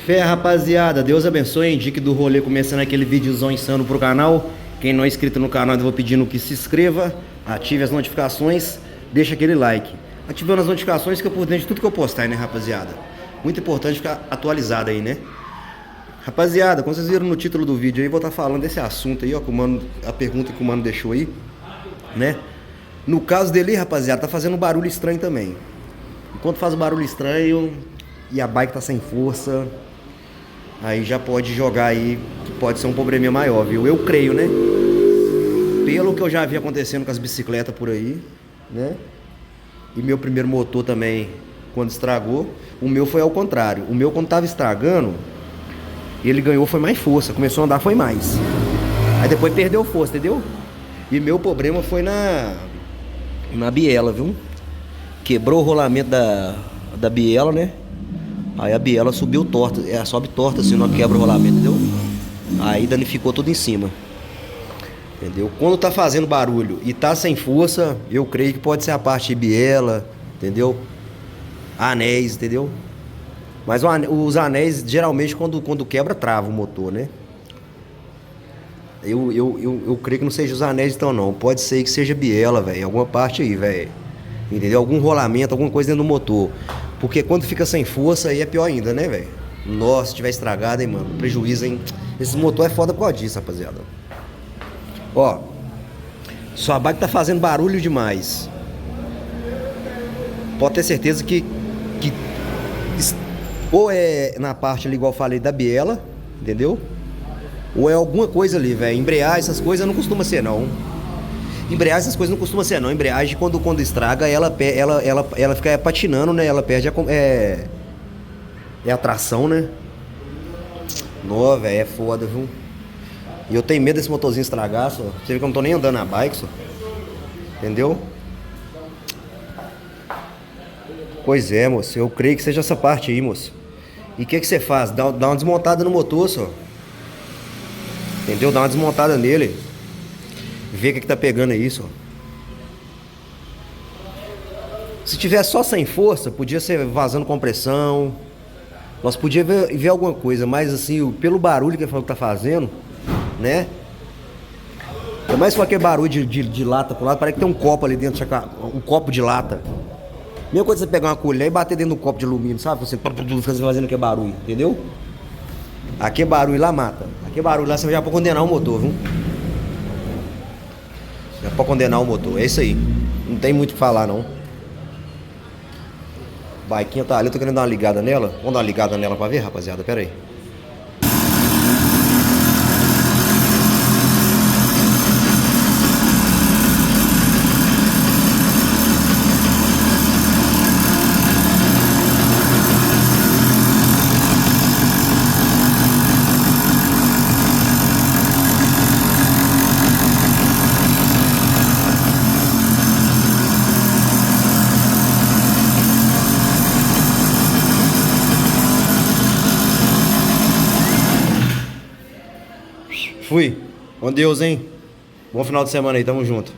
Fé, rapaziada, Deus abençoe, indique do rolê começando aquele videozão insano pro canal. Quem não é inscrito no canal, eu vou pedindo que se inscreva, ative as notificações, deixa aquele like. Ativando as notificações, fica por dentro de tudo que eu postar, né, rapaziada? Muito importante ficar atualizado aí, né? Rapaziada, como vocês viram no título do vídeo aí, vou estar falando desse assunto aí, ó, que o mano, a pergunta que o mano deixou aí, né? No caso dele, rapaziada, tá fazendo um barulho estranho também. Enquanto faz um barulho estranho e a bike tá sem força, aí já pode jogar aí, que pode ser um probleminha maior, viu? Eu creio, né? Pelo que eu já vi acontecendo com as bicicletas por aí, né? E meu primeiro motor também, quando estragou, o meu foi ao contrário. O meu, quando tava estragando, ele ganhou, foi mais força. Começou a andar, foi mais. Aí depois perdeu força, entendeu? E meu problema foi na biela, viu? Quebrou o rolamento da biela, né? Aí a biela subiu torta. Ela sobe torta assim, não quebra o rolamento, entendeu? Aí danificou tudo em cima. Entendeu? Quando tá fazendo barulho e tá sem força, eu creio que pode ser a parte de biela, entendeu? Anéis, entendeu? Mas os anéis, geralmente, quando quebra, trava o motor, né? Eu creio que não seja os anéis então não. Pode ser que seja biela, velho. Alguma parte aí, velho. Entendeu? Algum rolamento, alguma coisa dentro do motor. Porque quando fica sem força, aí é pior ainda, né, velho? Nossa, se tiver estragado, hein, mano. Prejuízo, hein? Esse motor é foda por causa disso, rapaziada. Ó. Sua bike tá fazendo barulho demais. Pode ter certeza que ou é na parte ali, igual eu falei, da biela, entendeu? Ou é alguma coisa ali, velho. Embreagem, essas coisas não costuma ser, não. Embreagem, essas coisas não costuma ser, não. Embreagem, quando estraga, ela fica patinando, né? Ela perde a tração, né? Nó, velho, é foda, viu? E eu tenho medo desse motorzinho estragar, só. Você vê que eu não tô nem andando na bike, só. Entendeu? Pois é, moço. Eu creio que seja essa parte aí, moço. E o que você faz? Dá uma desmontada no motor, só. Entendeu? Dá uma desmontada nele. Vê o que tá pegando aí, só. Se tiver só sem força, podia ser vazando compressão. Nós podíamos ver alguma coisa, mas assim, pelo barulho que ele falou que tá fazendo, né? É mais com aquele barulho de lata pro lado, parece que tem um copo ali dentro, um copo de lata. Mesma coisa você pegar uma colher e bater dentro do copo de alumínio, sabe? Você fazendo aquele barulho, entendeu? Aquele barulho lá mata. Aquele barulho lá você já pode condenar o motor, viu? Já pode condenar o motor, é isso aí. Não tem muito o que falar, não. Baiquinha tá ali, eu tô querendo dar uma ligada nela. Vamos dar uma ligada nela pra ver, rapaziada? Pera aí. Fui. Com Deus, hein? Bom final de semana aí, tamo junto.